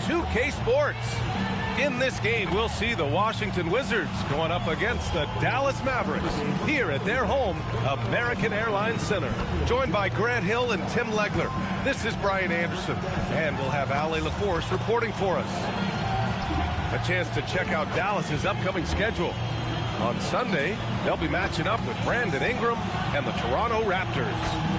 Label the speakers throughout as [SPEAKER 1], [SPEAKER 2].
[SPEAKER 1] 2K Sports. In this game, we'll see the Washington Wizards going up against the Dallas Mavericks here at their home, American Airlines Center. Joined by Grant Hill and Tim Legler, this is Brian Anderson, and we'll have Ale LaForce reporting for us. A chance to check out Dallas's upcoming schedule. On Sunday, they'll be matching up with Brandon Ingram and the Toronto Raptors.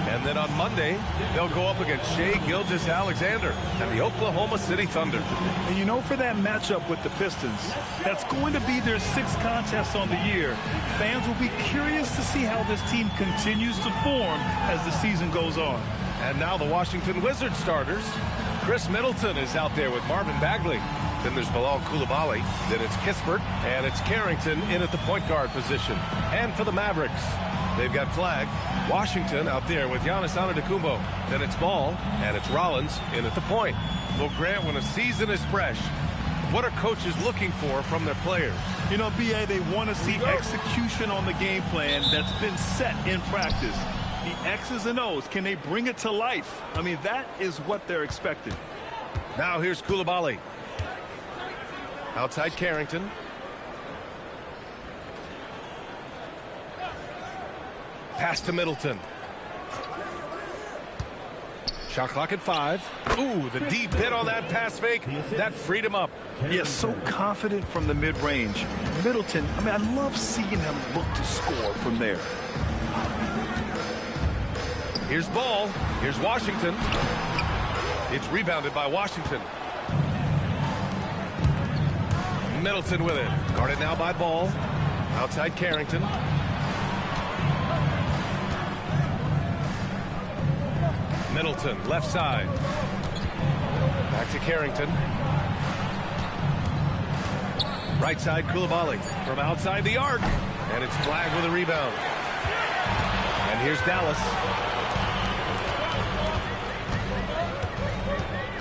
[SPEAKER 1] And then on Monday, they'll go up against Shai Gilgeous-Alexander and the Oklahoma City Thunder.
[SPEAKER 2] And you know, for that matchup with the Pistons, that's going to be their 6th contest on the year. Fans will be curious to see how this team continues to form as the season goes on.
[SPEAKER 1] And now the Washington Wizards starters. Chris Middleton is out there with Marvin Bagley. Then there's Bilal Coulibaly. Then it's Kispert. And it's Carrington in at the point guard position. And for the Mavericks, they've got Flag. Washington out there with Giannis Antetokounmpo. Then it's Ball. And it's Rollins in at the point. Well, Grant, when a season is fresh, what are coaches looking for from their players?
[SPEAKER 2] You know, B.A., they want to see execution on the game plan that's been set in practice. The X's and O's, can they bring it to life? I mean, that is what they're expecting.
[SPEAKER 1] Now here's Coulibaly. Outside Carrington. Pass to Middleton. Shot clock at 5. Ooh, the deep hit on that pass fake. That freed him up.
[SPEAKER 2] Yes, so confident from the mid-range. Middleton, I mean, I love seeing him look to score from there.
[SPEAKER 1] Here's Ball. Here's Washington. It's rebounded by Washington. Middleton with it. Guarded now by Ball. Outside Carrington. Middleton, left side. Back to Carrington. Right side, Coulibaly. From outside the arc. And it's Flag with a rebound. And here's Dallas.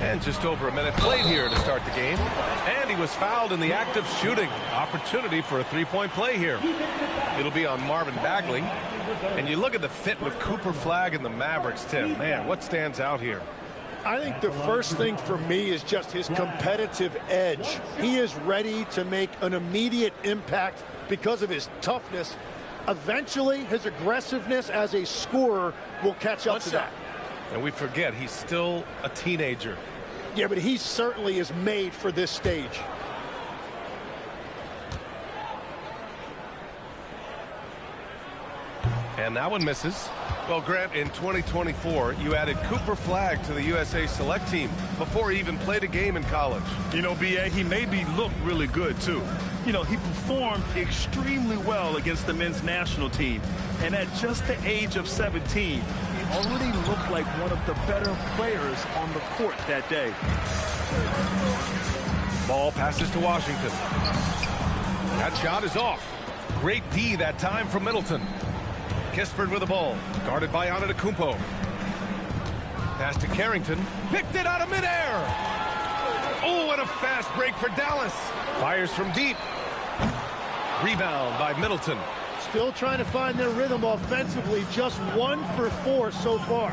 [SPEAKER 1] And just over a minute played here to start the game. And he was fouled in the act of shooting. Opportunity for a three-point play here. It'll be on Marvin Bagley. And you look at the fit with Cooper, Flag, and the Mavericks, Tim. Man, what stands out here?
[SPEAKER 3] I think the first thing for me is just his competitive edge. He is ready to make an immediate impact because of his toughness. Eventually, his aggressiveness as a scorer will catch up to that.
[SPEAKER 1] And we forget, he's still a teenager.
[SPEAKER 3] Yeah, but he certainly is made for this stage.
[SPEAKER 1] And that one misses. Well, Grant, in 2024, you added Cooper Flag to the USA Select team before he even played a game in college.
[SPEAKER 2] You know, B.A., he made me look really good, too. You know, he performed extremely well against the men's national team. And at just the age of 17, he already looked like one of the better players on the court that day.
[SPEAKER 1] Ball passes to Washington. That shot is off. Great D that time from Middleton. Kispert with the ball. Guarded by Antetokounmpo. Pass to Carrington. Picked it out of midair. Oh, what a fast break for Dallas. Fires from deep. Rebound by Middleton.
[SPEAKER 3] Still trying to find their rhythm offensively. Just 1 for 4 so far.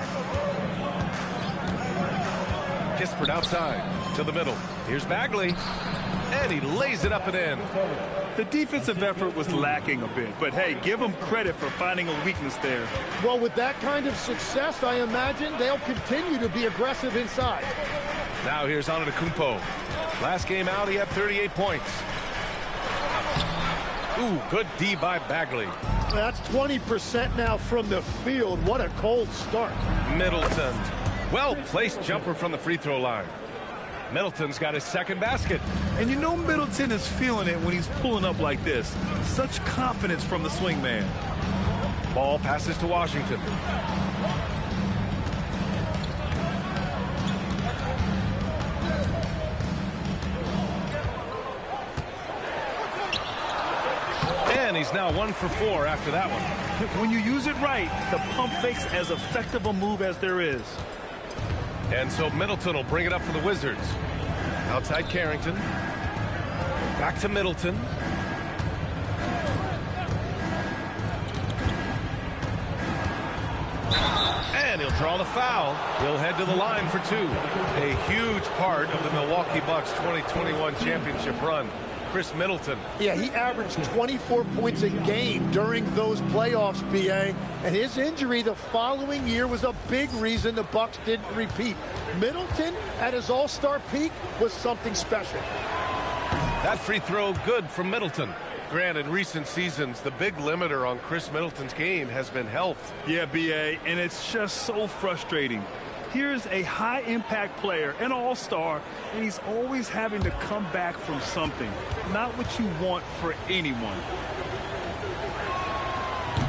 [SPEAKER 1] Kispert outside to the middle. Here's Bagley. And he lays it up and in.
[SPEAKER 2] The defensive effort was lacking a bit, but hey, give them credit for finding a weakness there.
[SPEAKER 3] Well, with that kind of success, I imagine they'll continue to be aggressive inside.
[SPEAKER 1] Now here's Antetokounmpo. Last game out, he had 38 points. Ooh, good D by Bagley.
[SPEAKER 3] That's 20% now from the field. What a cold start.
[SPEAKER 1] Middleton. Well-placed jumper from the free throw line. Middleton's got his second basket.
[SPEAKER 2] And you know Middleton is feeling it when he's pulling up like this. Such confidence from the swing man.
[SPEAKER 1] Ball passes to Washington. And he's now 1 for 4 after that one.
[SPEAKER 2] When you use it right, the pump fake's as effective a move as there is.
[SPEAKER 1] And so Middleton will bring it up for the Wizards. Outside Carrington. Back to Middleton. And he'll draw the foul. He'll head to the line for 2. A huge part of the Milwaukee Bucks 2021 championship run. Chris Middleton.
[SPEAKER 3] Yeah, he averaged 24 points a game during those playoffs, BA. And his injury the following year was a big reason the Bucks didn't repeat. Middleton, at his all-star peak, was something special.
[SPEAKER 1] That free throw good from Middleton. Grant, in recent seasons, the big limiter on Chris Middleton's game has been health.
[SPEAKER 2] Yeah, BA, and it's just so frustrating. Here's a high-impact player, an all-star, and he's always having to come back from something. Not what you want for anyone.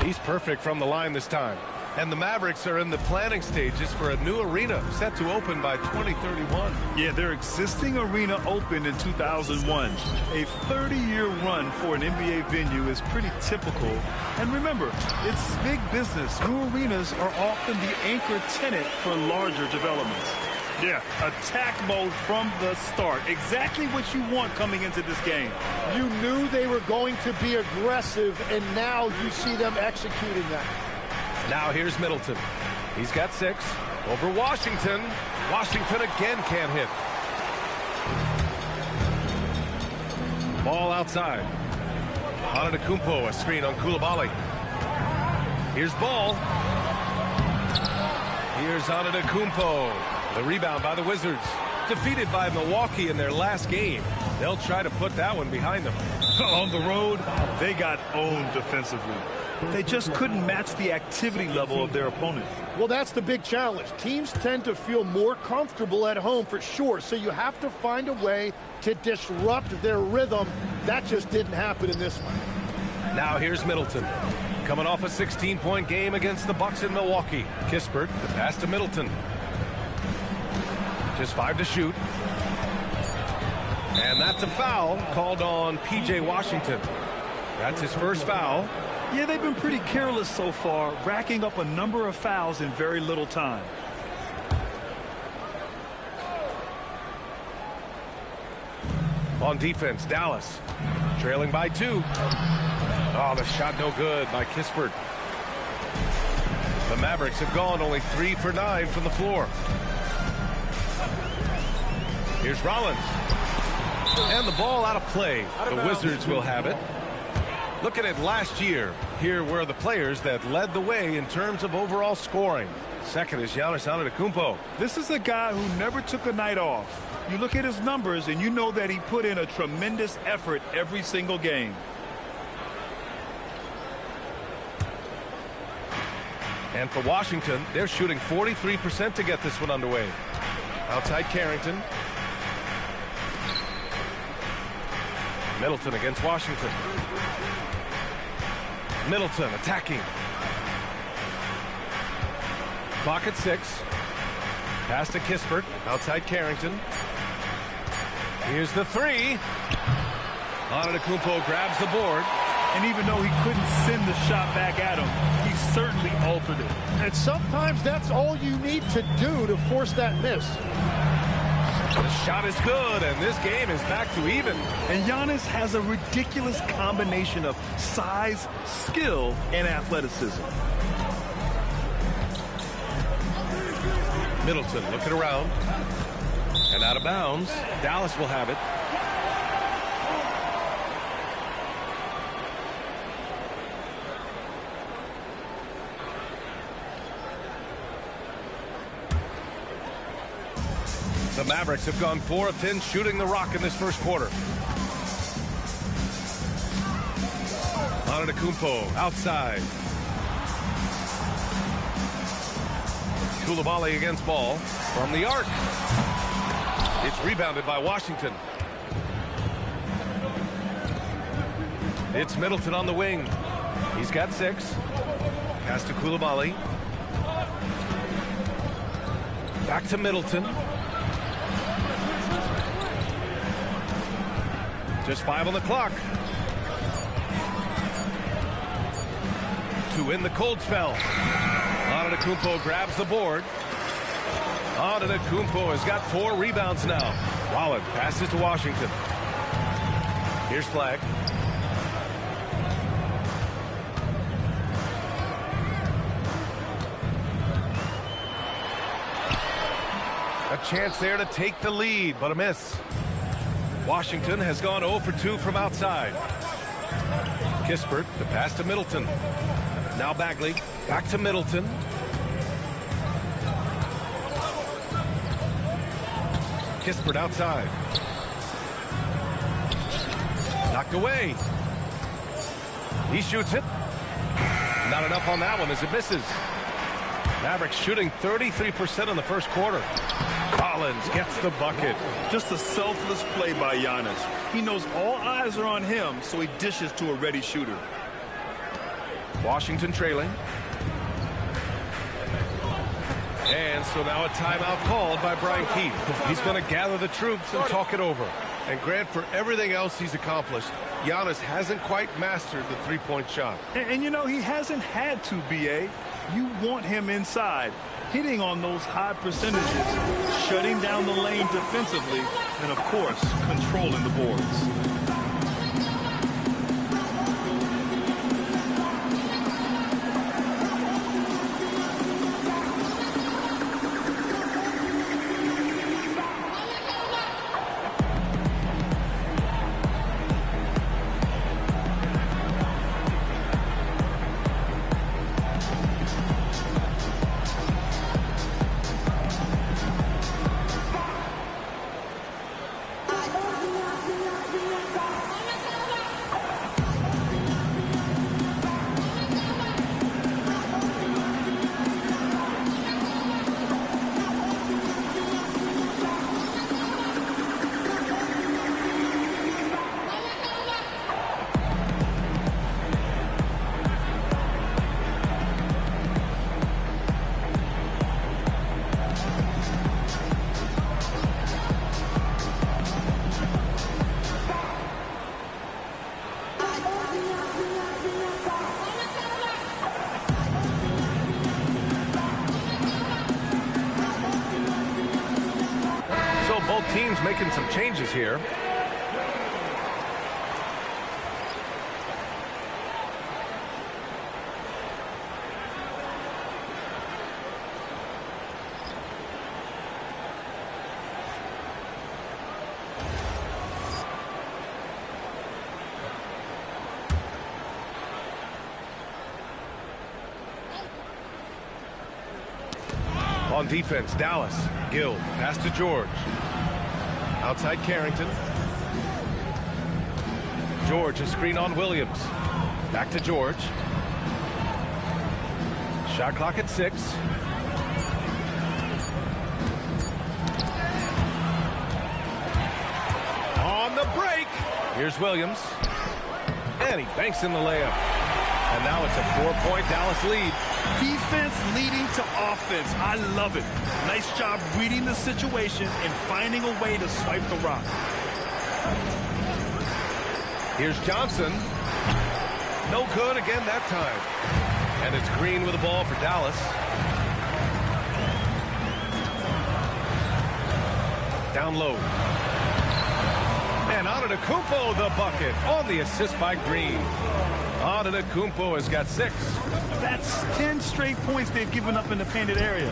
[SPEAKER 1] He's perfect from the line this time. And the Mavericks are in the planning stages for a new arena set to open by 2031.
[SPEAKER 2] Yeah, their existing arena opened in 2001. A 30-year run for an NBA venue is pretty typical. And remember, it's big business. New arenas are often the anchor tenant for larger developments. Yeah, attack mode from the start. Exactly what you want coming into this game.
[SPEAKER 3] You knew they were going to be aggressive, and now you see them executing that.
[SPEAKER 1] Now here's Middleton. He's got 6 over Washington. Washington again can't hit. Ball outside. Antetokounmpo, a screen on Coulibaly. Here's Ball. Here's Antetokounmpo. The rebound by the Wizards. Defeated by Milwaukee in their last game. They'll try to put that one behind them.
[SPEAKER 2] On the road, they got owned defensively. They just couldn't match the activity level of their opponent.
[SPEAKER 3] Well, that's the big challenge. Teams tend to feel more comfortable at home for sure, so you have to find a way to disrupt their rhythm. That just didn't happen in this one.
[SPEAKER 1] Now here's Middleton. Coming off a 16-point game against the Bucks in Milwaukee. Kispert, the pass to Middleton. Just 5 to shoot. And that's a foul called on P.J. Washington. That's his first foul.
[SPEAKER 2] Yeah, they've been pretty careless so far, racking up a number of fouls in very little time.
[SPEAKER 1] On defense, Dallas. Trailing by 2. Oh, the shot no good by Kispert. The Mavericks have gone only 3 for 9 from the floor. Here's Rollins. And the ball out of play. The Wizards will have it. Look at it last year. Here were the players that led the way in terms of overall scoring. Second is Giannis Antetokounmpo.
[SPEAKER 2] This is a guy who never took a night off. You look at his numbers and you know that he put in a tremendous effort every single game.
[SPEAKER 1] And for Washington, they're shooting 43% to get this one underway. Outside Carrington. Middleton against Washington. Middleton attacking. Clock at 6. Pass to Kispert. Outside Carrington. Here's the 3. Antetokounmpo grabs the board.
[SPEAKER 2] And even though he couldn't send the shot back at him, he certainly altered it.
[SPEAKER 3] And sometimes that's all you need to do to force that miss.
[SPEAKER 1] The shot is good, and this game is back to even.
[SPEAKER 2] And Giannis has a ridiculous combination of size, skill, and athleticism.
[SPEAKER 1] Middleton looking around. And out of bounds. Dallas will have it. The Mavericks have gone 4 of 10 shooting the rock in this first quarter. Antetokounmpo outside. Coulibaly against Ball from the arc. It's rebounded by Washington. It's Middleton on the wing. He's got 6. Pass to Coulibaly. Back to Middleton. Just 5 on the clock. To win the cold spell. Antetokounmpo grabs the board. Antetokounmpo has got 4 rebounds now. Rollins passes to Washington. Here's Flag. A chance there to take the lead, but a miss. Washington has gone 0 for 2 from outside. Kispert, the pass to Middleton. Now Bagley, back to Middleton. Kispert outside. Knocked away. He shoots it. Not enough on that one as it misses. Mavericks shooting 33% in the first quarter. Collins gets the bucket.
[SPEAKER 2] Just a selfless play by Giannis. He knows all eyes are on him, so he dishes to a ready shooter.
[SPEAKER 1] Washington trailing. And so now a timeout called by Brian Keefe. He's going to gather the troops and talk it over. And Grant, for everything else he's accomplished, Giannis hasn't quite mastered the three-point shot.
[SPEAKER 2] And you know, he hasn't had to, B.A. You want him inside, hitting on those high percentages, shutting down the lane defensively, and, of course, controlling the boards.
[SPEAKER 1] Both teams making some changes here. On defense, Dallas. Gill, pass to George. Outside Carrington. George, a screen on Williams. Back to George. Shot clock at 6. On the break. Here's Williams. And he banks in the layup. And now it's a 4-point Dallas lead.
[SPEAKER 2] Defense leading to offense. I love it. Nice job reading the situation and finding a way to swipe the rock.
[SPEAKER 1] Here's Johnson. No good again that time. And it's Green with the ball for Dallas. Down low. And Antetokounmpo the bucket on the assist by Green. Antetokounmpo has got 6.
[SPEAKER 2] That's 10 straight points they've given up in the painted area.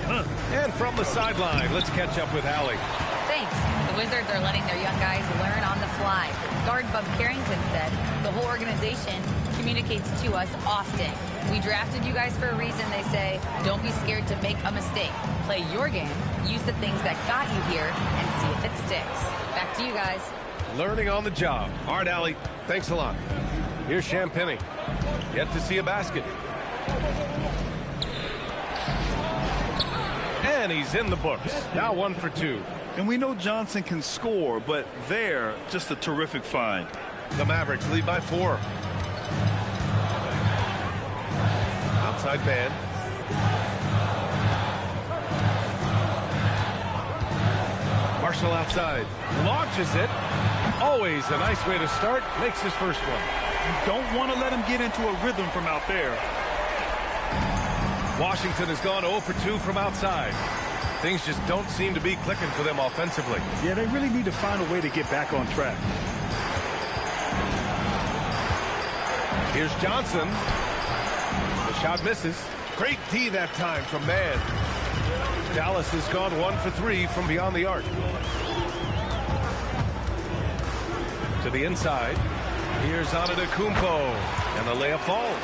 [SPEAKER 1] And from the sideline, let's catch up with Allie.
[SPEAKER 4] Thanks. The Wizards are letting their young guys learn on the fly. Guard Bub Carrington said the whole organization communicates to us often. We drafted you guys for a reason, they say. Don't be scared to make a mistake. Play your game, use the things that got you here, and see if it sticks. Back to you guys.
[SPEAKER 1] Learning on the job. All right, Allie, thanks a lot. Here's Champagny. Yet to see a basket. And he's in the books. Now 1 for 2.
[SPEAKER 2] And we know Johnson can score, but they're just a terrific find.
[SPEAKER 1] The Mavericks lead by 4. Outside man. Marshall outside. Launches it. Always a nice way to start. Makes his first one.
[SPEAKER 2] You don't want to let him get into a rhythm from out there.
[SPEAKER 1] Washington has gone 0 for 2 from outside. Things just don't seem to be clicking for them offensively.
[SPEAKER 2] Yeah, they really need to find a way to get back on track.
[SPEAKER 1] Here's Johnson. The shot misses. Great D that time from Mann. Dallas has gone 1 for 3 from beyond the arc. To the inside. Here's Antetokounmpo, and the layup falls.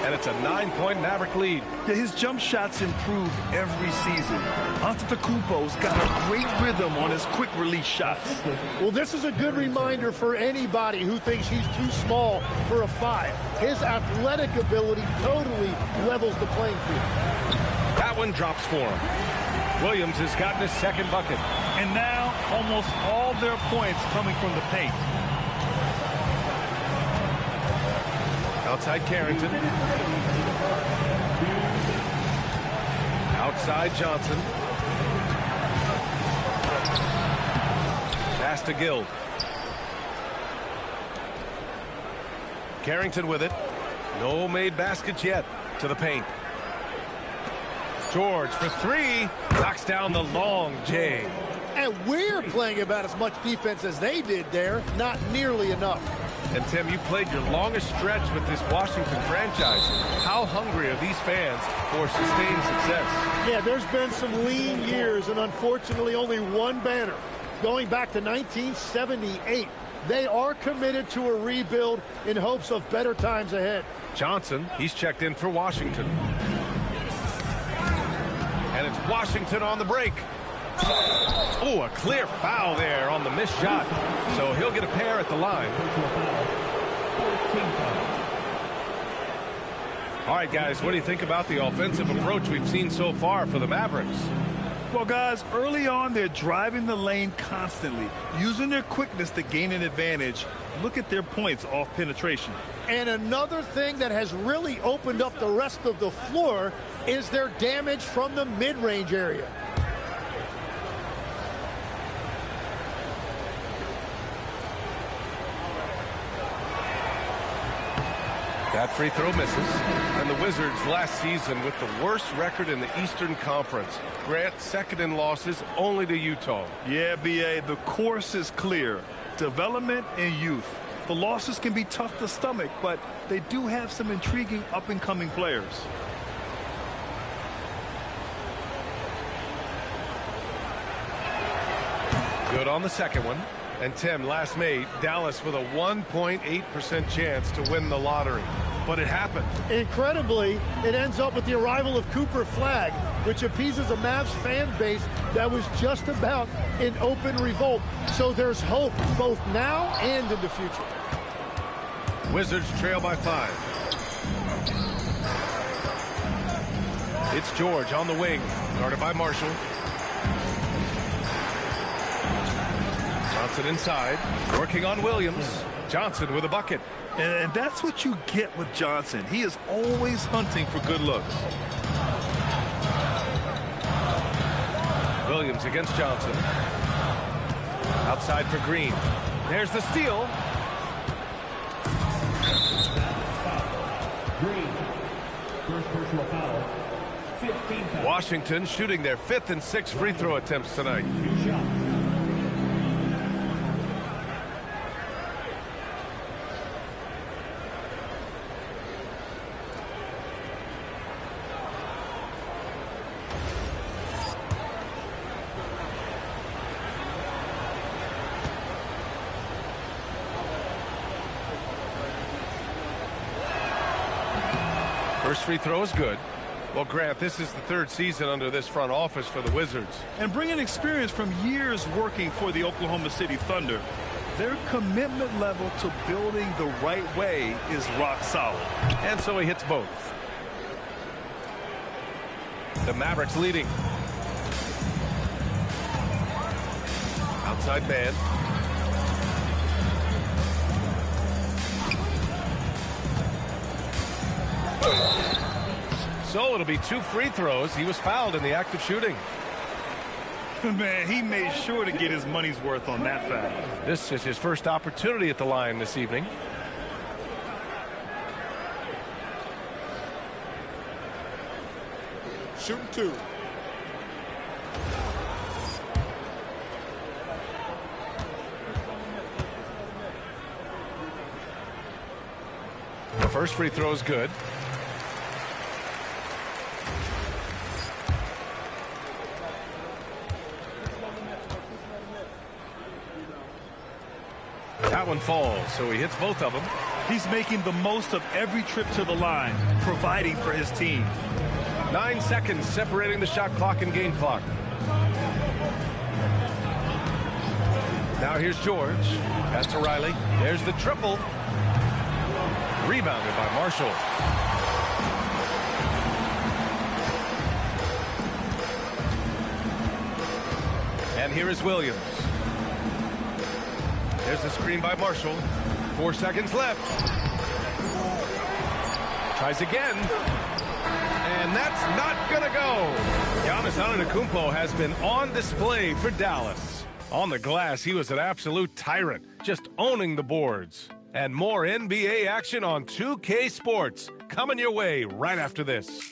[SPEAKER 1] And it's a 9-point Maverick lead.
[SPEAKER 2] Yeah, his jump shots improve every season. Antetokounmpo's got a great rhythm on his quick release shots.
[SPEAKER 3] Well, this is a good reminder for anybody who thinks he's too small for a 5. His athletic ability totally levels the playing field.
[SPEAKER 1] That one drops for him. Williams has gotten his second bucket.
[SPEAKER 2] And now almost all their points coming from the paint.
[SPEAKER 1] Outside Carrington. Outside Johnson. Pass to Gill. Carrington with it. No made baskets yet. To the paint. George for 3. Knocks down the long J.
[SPEAKER 3] And we're playing about as much defense as they did there. Not nearly enough.
[SPEAKER 1] And Tim, you played your longest stretch with this Washington franchise. How hungry are these fans for sustained success?
[SPEAKER 3] Yeah, there's been some lean years and unfortunately only one banner. Going back to 1978, they are committed to a rebuild in hopes of better times ahead.
[SPEAKER 1] Johnson, he's checked in for Washington. And it's Washington on the break. Oh, a clear foul there on the missed shot. So he'll get a pair at the line. All right, guys, what do you think about the offensive approach we've seen so far for the Mavericks?
[SPEAKER 2] Well, guys, early on, they're driving the lane constantly, using their quickness to gain an advantage. Look at their points off penetration.
[SPEAKER 3] And another thing that has really opened up the rest of the floor is their damage from the mid-range area.
[SPEAKER 1] That free throw misses. And the Wizards last season with the worst record in the Eastern Conference. Grant, second in losses only to Utah.
[SPEAKER 2] Yeah, B.A., the course is clear. Development and youth. The losses can be tough to stomach, but they do have some intriguing up-and-coming players.
[SPEAKER 1] Good on the second one. And Tim, last May, Dallas with a 1.8% chance to win the lottery. But it happened.
[SPEAKER 3] Incredibly, it ends up with the arrival of Cooper Flagg, which appeases a Mavs fan base that was just about in open revolt. So there's hope both now and in the future.
[SPEAKER 1] Wizards trail by 5. It's George on the wing, guarded by Marshall. Johnson inside, working on Williams. Johnson with a bucket.
[SPEAKER 2] And that's what you get with Johnson. He is always hunting for good looks.
[SPEAKER 1] Williams against Johnson. Outside for Green. There's the steal.
[SPEAKER 5] Green, first personal foul. 15 foul.
[SPEAKER 1] Washington shooting their 5th and 6th free throw attempts tonight.
[SPEAKER 5] 2 shots.
[SPEAKER 1] First free throw is good. Well, Grant, this is the 3rd season under this front office for the Wizards.
[SPEAKER 2] And bringing experience from years working for the Oklahoma City Thunder, their commitment level to building the right way is rock solid.
[SPEAKER 1] And so he hits both. The Mavericks leading. Outside man. So it'll be 2 free throws. He was fouled in the act of shooting.
[SPEAKER 2] Man, he made sure to get his money's worth on that foul.
[SPEAKER 1] This is his first opportunity at the line this evening.
[SPEAKER 3] Shooting 2.
[SPEAKER 1] The first free throw is good. That one falls, so he hits both of them.
[SPEAKER 2] He's making the most of every trip to the line, providing for his team.
[SPEAKER 1] 9 seconds separating the shot clock and game clock. Now here's George. Pass to Riley. There's the triple. Rebounded by Marshall. And here is Williams. There's the screen by Marshall. 4 seconds left. Tries again. And that's not gonna go. Giannis Antetokounmpo has been on display for Dallas. On the glass, he was an absolute tyrant, just owning the boards. And more NBA action on 2K Sports coming your way right after this.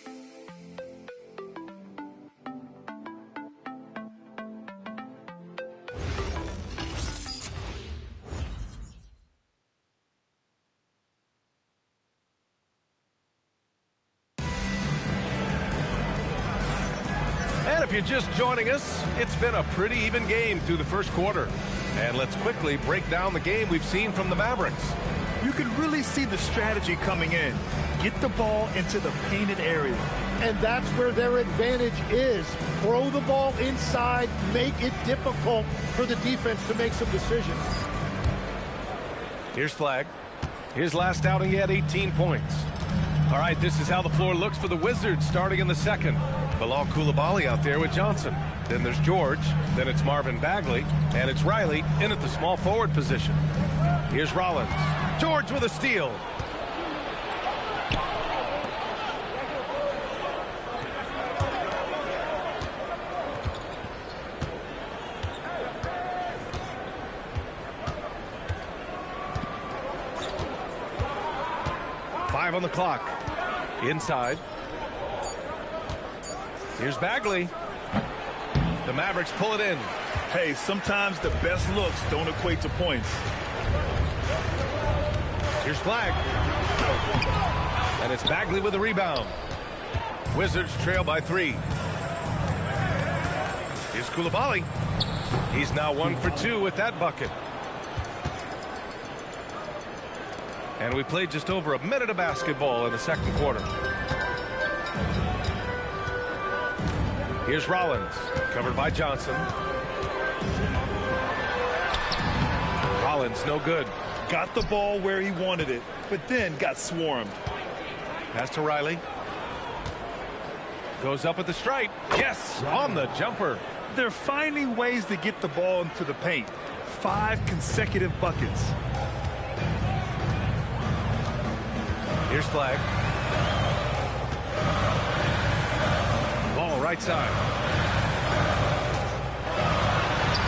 [SPEAKER 1] And if you're just joining us, it's been a pretty even game through the first quarter. And let's quickly break down the game we've seen from the Mavericks.
[SPEAKER 2] You can really see the strategy coming in. Get the ball into the painted area.
[SPEAKER 3] And that's where their advantage is. Throw the ball inside, make it difficult for the defense to make some decisions.
[SPEAKER 1] Here's Flag. His last outing, he had 18 points. All right, this is how the floor looks for the Wizards starting in the second. Bilal Coulibaly out there with Johnson. Then there's George. Then it's Marvin Bagley. And it's Riley in at the small forward position. Here's Rollins. George with a steal. Five on the clock. Inside. Here's Bagley. The Mavericks pull it in.
[SPEAKER 2] Hey, sometimes the best looks don't equate to points.
[SPEAKER 1] Here's Flag. And it's Bagley with a rebound. Wizards trail by 3. Here's Coulibaly. He's now 1 for 2 with that bucket. And we played just over a minute of basketball in the second quarter. Here's Rollins, covered by Johnson. Rollins, no good.
[SPEAKER 2] Got the ball where he wanted it, but then got swarmed.
[SPEAKER 1] Pass to Riley. Goes up at the stripe. Yes, on the jumper.
[SPEAKER 2] They're finding ways to get the ball into the paint. 5 consecutive buckets.
[SPEAKER 1] Here's Flag. Ball right side.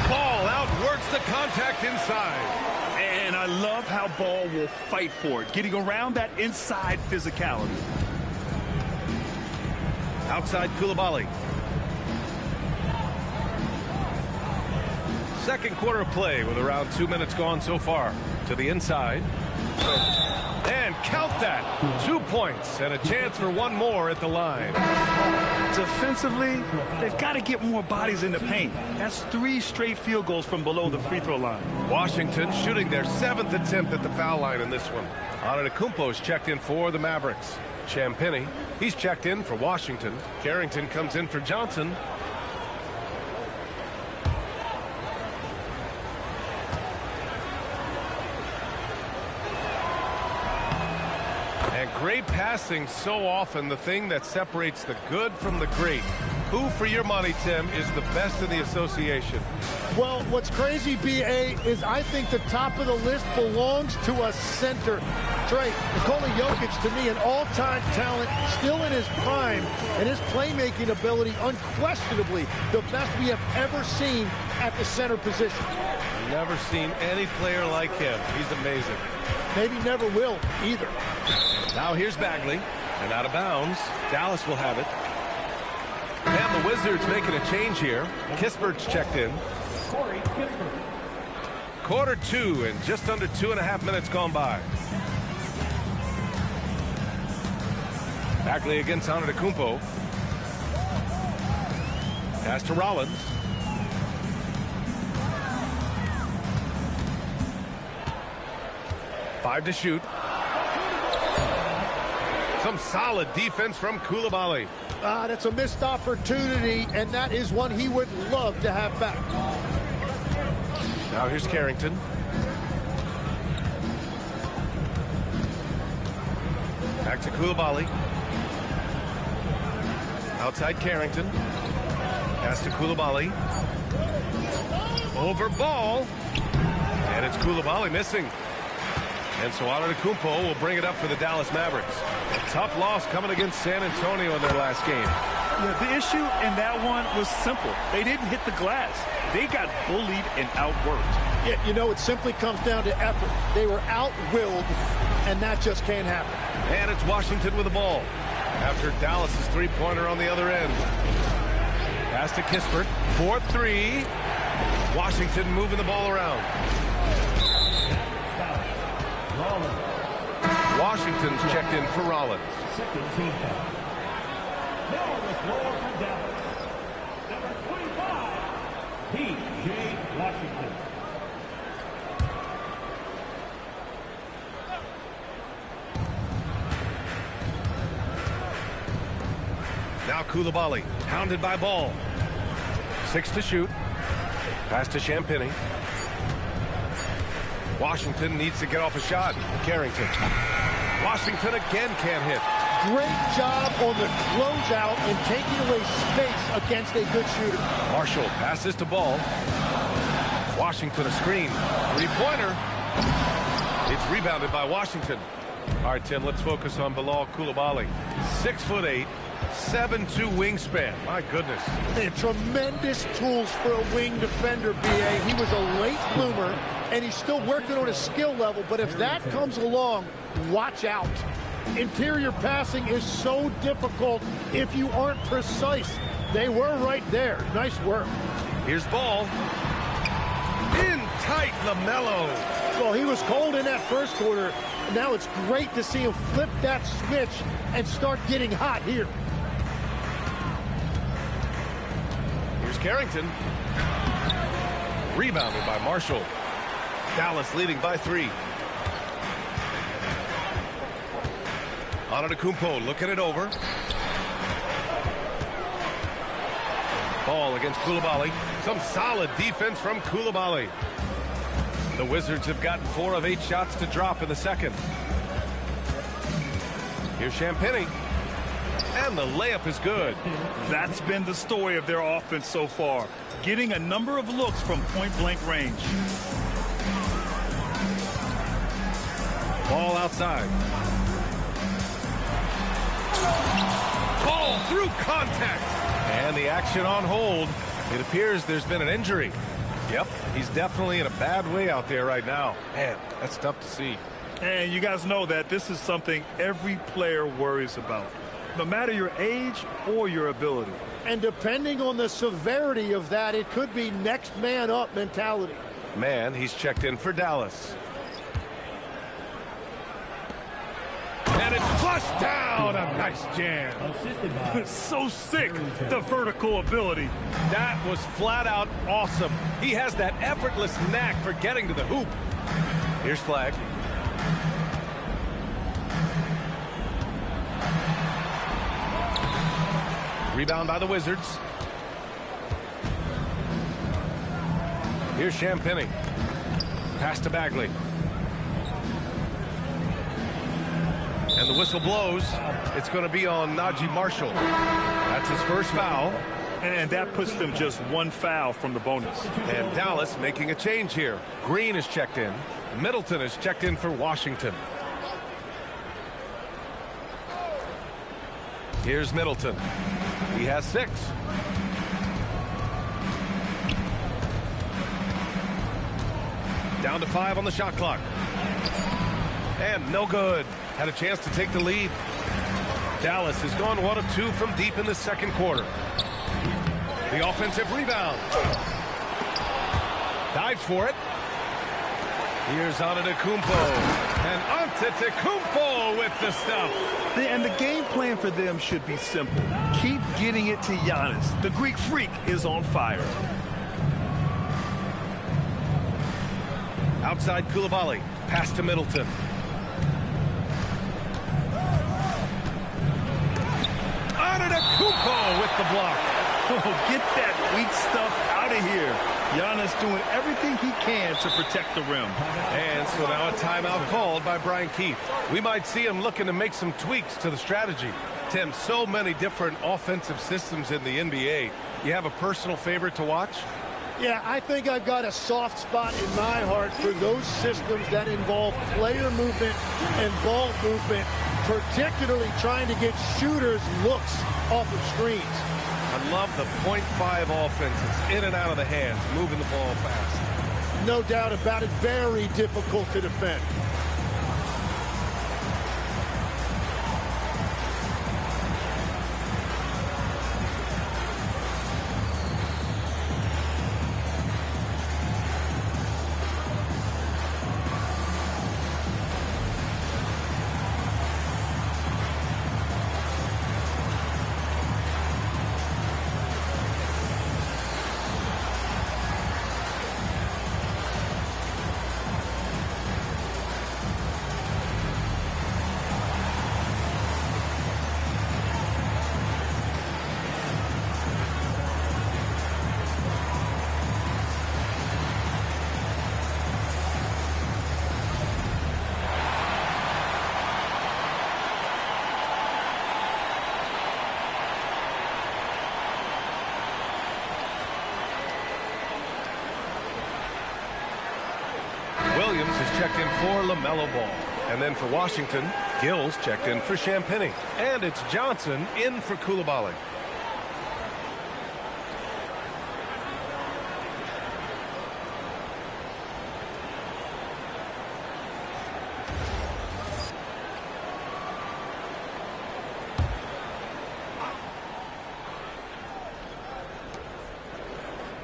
[SPEAKER 1] Ball outworks the contact inside.
[SPEAKER 2] And I love how Ball will fight for it, getting around that inside physicality.
[SPEAKER 1] Outside Coulibaly. Second quarter of play with around 2 minutes gone so far. To the inside. And count that. 2 points and a chance for one more at the line.
[SPEAKER 2] Defensively, they've got to get more bodies in the paint. That's 3 straight field goals from below the free throw line.
[SPEAKER 1] Washington shooting their 7th attempt at the foul line in this one. Antetokounmpo's checked in for the Mavericks. Champagnie, he's checked in for Washington. Carrington comes in for Johnson. And great passing, so often the thing that separates the good from the great. Who, for your money, Tim, is the best in the association?
[SPEAKER 3] Well, what's crazy, B.A., is I think the top of the list belongs to a center. Trey, Nikola Jokic, to me, an all-time talent, still in his prime, and his playmaking ability, unquestionably, the best we have ever seen at the center position.
[SPEAKER 1] Never seen any player like him. He's amazing.
[SPEAKER 3] Maybe never will, either.
[SPEAKER 1] Now here's Bagley, and out of bounds. Dallas will have it. And the Wizards making a change here. Kispert's checked in. Quarter 2 and just under 2.5 minutes gone by. Bagley against Antetokounmpo. Pass to Rollins. 5 to shoot. Some solid defense from Coulibaly.
[SPEAKER 3] That's a missed opportunity, and that is one he would love to have back.
[SPEAKER 1] Now here's Carrington. Back to Coulibaly. Outside Carrington. Pass to Coulibaly. Over ball. And it's Coulibaly missing. And so Antetokounmpo will bring it up for the Dallas Mavericks. A tough loss coming against San Antonio in their last game.
[SPEAKER 2] Yeah, the issue in that one was simple. They didn't hit the glass. They got bullied and outworked.
[SPEAKER 3] Yeah, you know, it simply comes down to effort. They were out-willed, and that just can't happen.
[SPEAKER 1] And it's Washington with the ball. After Dallas's three-pointer on the other end. Pass to Kispert. 4-3. Washington moving the ball around. Washington's checked in for Rollins.
[SPEAKER 5] Second team foul. Now on the floor for Dallas. Number 25, P.J. Washington.
[SPEAKER 1] Now Coulibaly, hounded by ball. 6 to shoot. Pass to Champagny. Washington needs to get off a shot. Carrington. Washington again can't hit.
[SPEAKER 3] Great job on the closeout and taking away space against a good shooter.
[SPEAKER 1] Marshall passes to Ball. Washington a screen. Three-pointer. It's rebounded by Washington. All right, Tim, let's focus on Bilal Coulibaly. 6'8", 7'2" wingspan. My goodness.
[SPEAKER 3] And tremendous tools for a wing defender, B.A. He was a late bloomer, and he's still working on his skill level. But if that comes along, watch out. Interior passing is so difficult if you aren't precise. They were right there. Nice work.
[SPEAKER 1] Here's Ball. In tight, LaMelo.
[SPEAKER 3] Well, he was cold in that first quarter. Now it's great to see him flip that switch and start getting hot here.
[SPEAKER 1] Here's Carrington. Rebounded by Marshall. Dallas leading by 3. Antetokounmpo looking it over. Ball against Coulibaly. Some solid defense from Coulibaly. The Wizards have gotten 4 of 8 shots to drop in the second. Here's Champagny. And the layup is good.
[SPEAKER 2] That's been the story of their offense so far. Getting a number of looks from point-blank range.
[SPEAKER 1] Ball outside. Ball through contact. And the action on hold. It appears there's been an injury. Yep, he's definitely in a bad way out there right now. Man, that's tough to see.
[SPEAKER 2] And you guys know that this is something every player worries about, no matter your age or your ability.
[SPEAKER 3] And depending on the severity of that, it could be next man up mentality.
[SPEAKER 1] Man, he's checked in for Dallas. And it's flushed down. A nice jam.
[SPEAKER 2] It's so sick, the vertical ability.
[SPEAKER 1] That was flat out awesome. He has that effortless knack for getting to the hoop. Here's Flag. Rebound by the Wizards. Here's Champagny. Pass to Bagley. And the whistle blows. It's going to be on Najee Marshall. That's his first foul.
[SPEAKER 2] And that puts them just 1 foul from the bonus.
[SPEAKER 1] And Dallas making a change here. Green is checked in. Middleton is checked in for Washington. Here's Middleton. He has 6. Down to 5 on the shot clock. And no good. Had a chance to take the lead. Dallas has gone 1 of 2 from deep in the second quarter. The offensive rebound. Dives for it. Here's Antetokounmpo. And Antetokounmpo with the stuff.
[SPEAKER 2] And the game plan for them should be simple. Keep getting it to Giannis. The Greek freak is on fire.
[SPEAKER 1] Outside Coulibaly. Pass to Middleton. Antetokounmpo with the block.
[SPEAKER 2] Oh, get that weak stuff out of here. Giannis doing everything he can to protect the rim.
[SPEAKER 1] And so now a timeout called by Brian Keefe. We might see him looking to make some tweaks to the strategy. Tim, so many different offensive systems in the NBA. You have a personal favorite to watch?
[SPEAKER 3] Yeah, I think I've got a soft spot in my heart for those systems that involve player movement and ball movement, particularly trying to get shooters looks off of screens.
[SPEAKER 1] I love the .5 offenses, in and out of the hands, moving the ball fast.
[SPEAKER 3] No doubt about it, very difficult to defend.
[SPEAKER 1] Williams is checked in for LaMelo Ball. And then for Washington, Gill's checked in for Champagnie. And it's Johnson in for Coulibaly.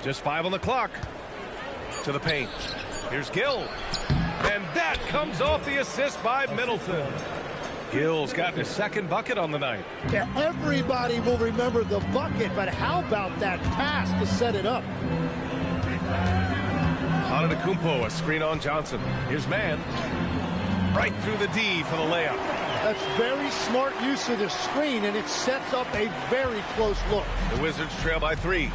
[SPEAKER 1] Just 5 on the clock. To the paint. Here's Gill. And that comes off the assist by Middleton. Gill's gotten his second bucket on the night.
[SPEAKER 3] Yeah, everybody will remember the bucket, but how about that pass to set it up?
[SPEAKER 1] Antetokounmpo, a screen on Johnson. Here's Mann. Right through the D for the layup.
[SPEAKER 3] That's very smart use of the screen, and it sets up a very close look.
[SPEAKER 1] The Wizards trail by 3.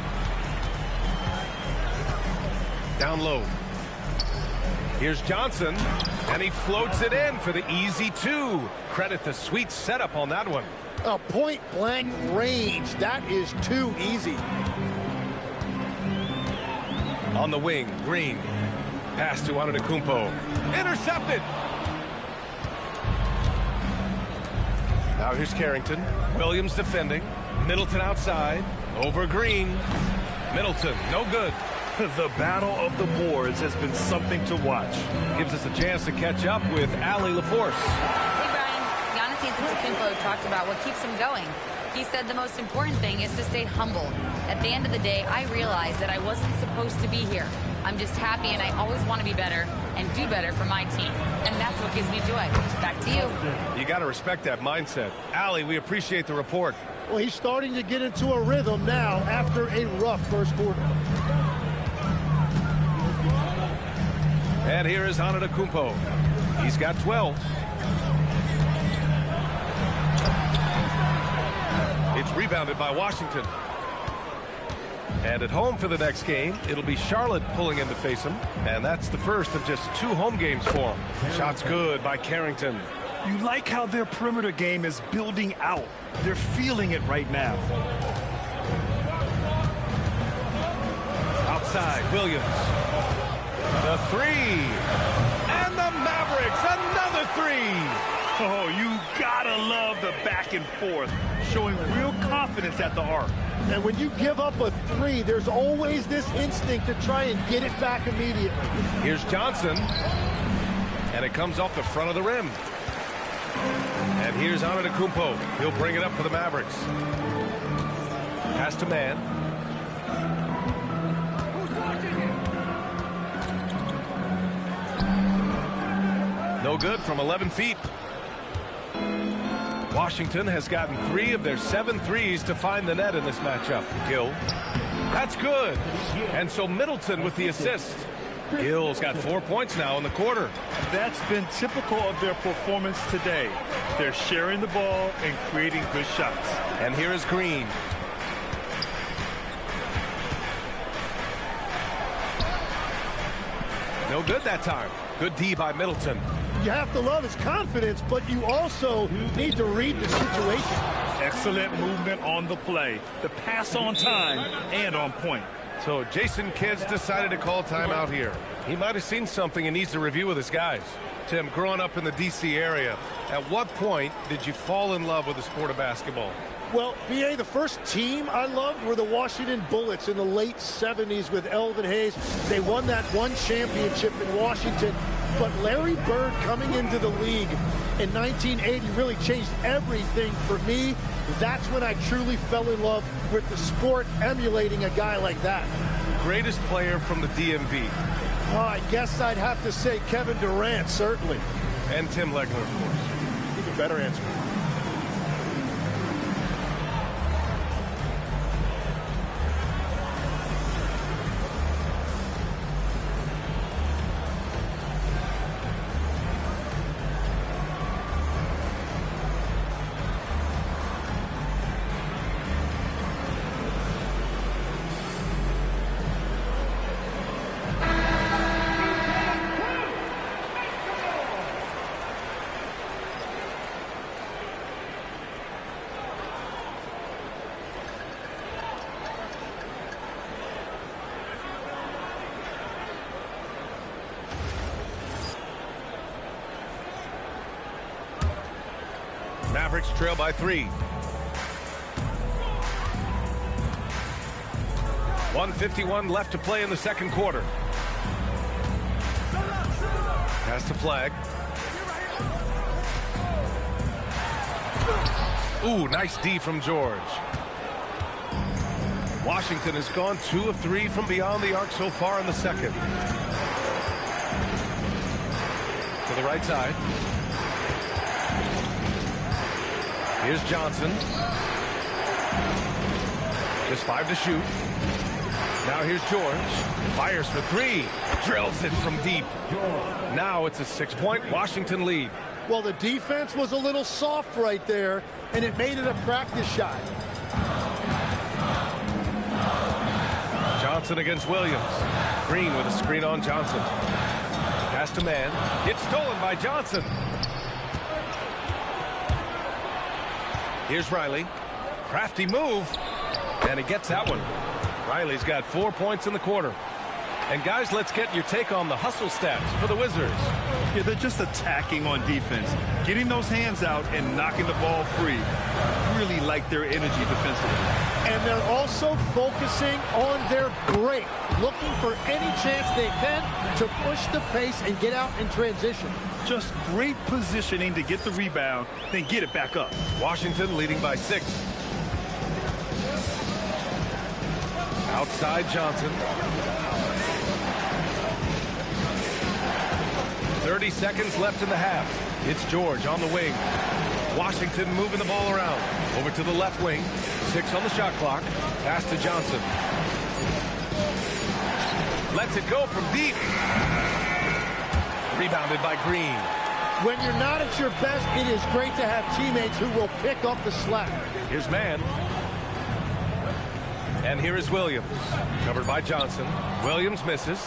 [SPEAKER 1] Down low. Here's Johnson, and he floats it in for the easy 2. Credit the sweet setup on that one.
[SPEAKER 3] A point-blank range. That is too easy.
[SPEAKER 1] On the wing, Green. Pass to Antetokounmpo. Intercepted. Now here's Carrington. Williams defending. Middleton outside. Over Green. Middleton, no good.
[SPEAKER 2] The battle of the boards has been something to watch.
[SPEAKER 1] Gives us a chance to catch up with Allie LaForce.
[SPEAKER 4] Hey, Brian. Giannis Antetokounmpo talked about what keeps him going. He said the most important thing is to stay humble. At the end of the day, I realized that I wasn't supposed to be here. I'm just happy, and I always want to be better and do better for my team. And that's what gives me joy. Back to you.
[SPEAKER 1] You got to respect that mindset. Allie, we appreciate the report.
[SPEAKER 3] Well, he's starting to get into a rhythm now after a rough first quarter.
[SPEAKER 1] And here is Antetokounmpo. He's got 12. It's rebounded by Washington. And at home for the next game, it'll be Charlotte pulling in to face him. And that's the first of just 2 home games for him. Shots good by Carrington.
[SPEAKER 2] You like how their perimeter game is building out. They're feeling it right now.
[SPEAKER 1] Outside, Williams. The 3. And the Mavericks, another 3.
[SPEAKER 2] Oh, you gotta love the back and forth, showing real confidence at the arc.
[SPEAKER 3] And when you give up a 3, there's always this instinct to try and get it back immediately.
[SPEAKER 1] Here's Johnson. And it comes off the front of the rim. And here's Antetokounmpo. He'll bring it up for the Mavericks. Pass to Mann. No good from 11 feet. Washington has gotten 3 of their 7 threes to find the net in this matchup. Gill. That's good. And so Middleton with the assist. Gill's got 4 points now in the quarter.
[SPEAKER 2] That's been typical of their performance today. They're sharing the ball and creating good shots.
[SPEAKER 1] And here is Green. No good that time. Good D by Middleton.
[SPEAKER 3] You have to love his confidence, but you also need to read the situation.
[SPEAKER 2] Excellent movement on the play. The pass on time and on point.
[SPEAKER 1] So Jason Kidd's decided to call timeout here. He might have seen something and needs to review with his guys. Tim, growing up in the D.C. area, at what point did you fall in love with the sport of basketball?
[SPEAKER 3] Well, B.A., the first team I loved were the Washington Bullets in the late 70s with Elvin Hayes. They won that one championship in Washington. But Larry Bird coming into the league in 1980 really changed everything for me. That's when I truly fell in love with the sport, emulating a guy like that.
[SPEAKER 1] Greatest player from the DMV?
[SPEAKER 3] Oh, I guess I'd have to say Kevin Durant, certainly.
[SPEAKER 1] And Tim Legler, of course.
[SPEAKER 3] Even better answer.
[SPEAKER 1] Mavericks trail by 3. 1:51 left to play in the second quarter. Pass to Flag. Ooh, nice D from George. Washington has gone 2 of 3 from beyond the arc so far in the second. To the right side. Here's Johnson. Just 5 to shoot. Now here's George. Fires for 3. Drills it from deep. Now it's a 6-point Washington lead.
[SPEAKER 3] Well, the defense was a little soft right there, and it made it a practice shot.
[SPEAKER 1] Johnson against Williams. Green with a screen on Johnson. Pass to man. It's stolen by Johnson. Here's Riley. Crafty move. And he gets that one. Riley's got 4 points in the quarter. And guys, let's get your take on the hustle stats for the Wizards.
[SPEAKER 2] Yeah, they're just attacking on defense. Getting those hands out and knocking the ball free. Really like their energy defensively.
[SPEAKER 3] And they're also focusing on their break. Looking for any chance they can to push the pace and get out in transition.
[SPEAKER 2] Just great positioning to get the rebound, then get it back up.
[SPEAKER 1] Washington leading by 6. Outside Johnson. 30 seconds left in the half. It's George on the wing. Washington moving the ball around. Over to the left wing. 6 on the shot clock. Pass to Johnson. Lets it go from deep. Rebounded by Green.
[SPEAKER 3] When you're not at your best, it is great to have teammates who will pick up the slack.
[SPEAKER 1] Here's man. And here is Williams. Covered by Johnson. Williams misses.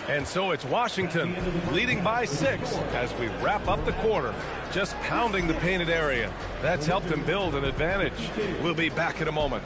[SPEAKER 1] And so it's Washington leading by 6 as we wrap up the quarter. Just pounding the painted area. That's helped them build an advantage. We'll be back in a moment.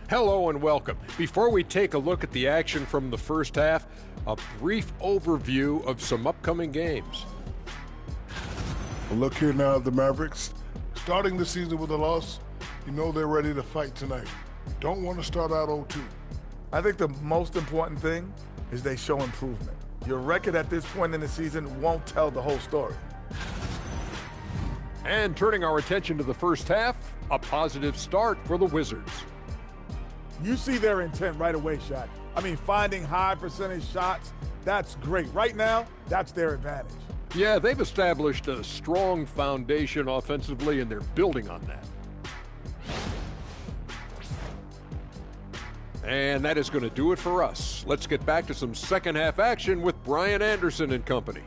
[SPEAKER 6] Hello and welcome. Before we take a look at the action from the first half, a brief overview of some upcoming games.
[SPEAKER 7] Well, look here now at the Mavericks. Starting the season with a loss, you know they're ready to fight tonight. Don't want to start out 0-2.
[SPEAKER 8] I think the most important thing is they show improvement. Your record at this point in the season won't tell the whole story.
[SPEAKER 6] And turning our attention to the first half, a positive start for the Wizards.
[SPEAKER 9] You see their intent right away, Shaq. I mean, finding high percentage shots, that's great. Right now, that's their advantage.
[SPEAKER 6] Yeah, they've established a strong foundation offensively, and they're building on that. And that is going to do it for us. Let's get back to some second half action with Brian Anderson and company.